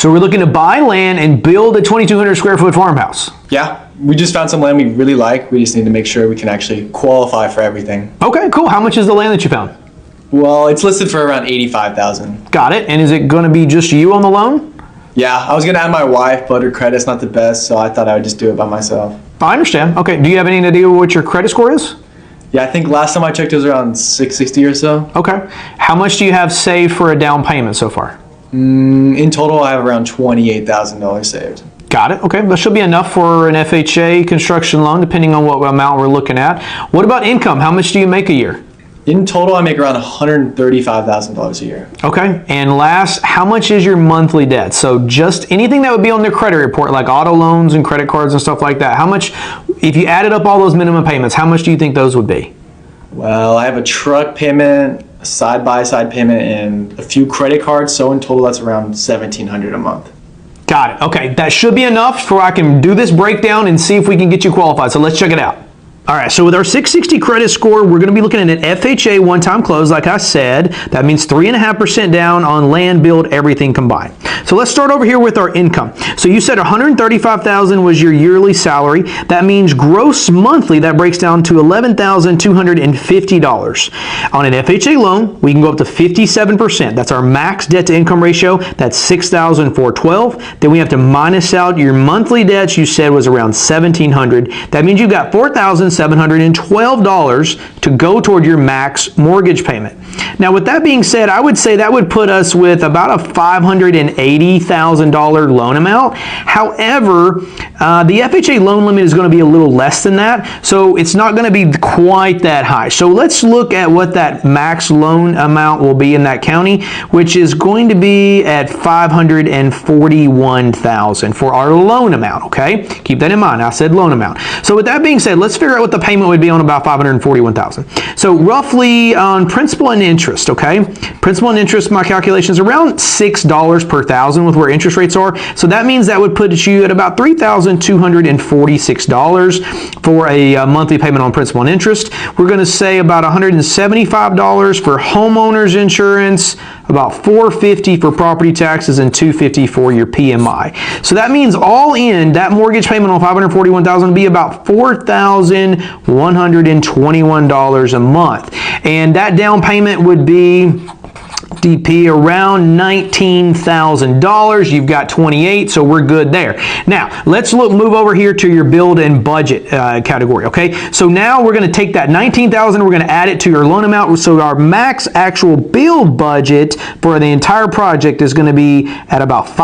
So we're looking to buy land and build a 2,200 square foot farmhouse. Yeah, we just found some land we really like. We just need to make sure we can actually qualify for everything. Okay, cool. How much is the land that you found? Well, it's listed for around $85,000. Got it. And is it going to be just you on the loan? Yeah, I was gonna add my wife, but her credit's not the best, so I thought I would just do it by myself. I understand. Okay. Do you have any idea what your credit score is? Yeah, I think last time I checked it was around 660 or so. Okay. How much do you have saved for a down payment so far? In total, I have around $28,000 saved. Got it. Okay. That should be enough for an FHA construction loan, depending on what amount we're looking at. What about income? How much do you make a year? In total, I make around $135,000 a year. Okay. And last, how much is your monthly debt? So just anything that would be on their credit report, like auto loans and credit cards and stuff like that. How much, if you added up all those minimum payments, how much do you think those would be? Well, I have a truck payment, a side-by-side payment, and a few credit cards. So in total, that's around $1,700 a month. Got it. Okay. That should be enough for I can do this breakdown and see if we can get you qualified. So let's check it out. All right, so with our 660 credit score, we're going to be looking at an FHA one-time close, like I said. That means 3.5% down on land, build, everything combined. So let's start over here with our income. So you said $135,000 was your yearly salary. That means gross monthly, that breaks down to $11,250. On an FHA loan, we can go up to 57%. That's our max debt-to-income ratio. That's $6,412. Then we have to minus out your monthly debts. You said was around $1,700. That means you got $4,712 to go toward your max mortgage payment. Now, with that being said, I would say that would put us with about a $580,000 loan amount. However, the FHA loan limit is going to be a little less than that, so it's not going to be quite that high. So let's look at what that max loan amount will be in that county, which is going to be at $541,000 for our loan amount, okay? Keep that in mind. I said loan amount. So with that being said, let's figure out what the payment would be on about $541,000. So roughly on principal and interest, okay? Principal and interest, my calculation is around $6 per thousand with where interest rates are. So that means that would put you at about $3,246 for a monthly payment on principal and interest. We're going to say about $175 for homeowners insurance, about $450 for property taxes, and $250 for your PMI. So that means all in, that mortgage payment on $541,000 would be about $4,121 a month. And that down payment would be DP around $19,000. You've got 28, so we're good there. Now, let's move over here to your build and budget category, okay? So now we're going to take that $19,000, we're going to add it to your loan amount, so our max actual build budget for the entire project is going to be at about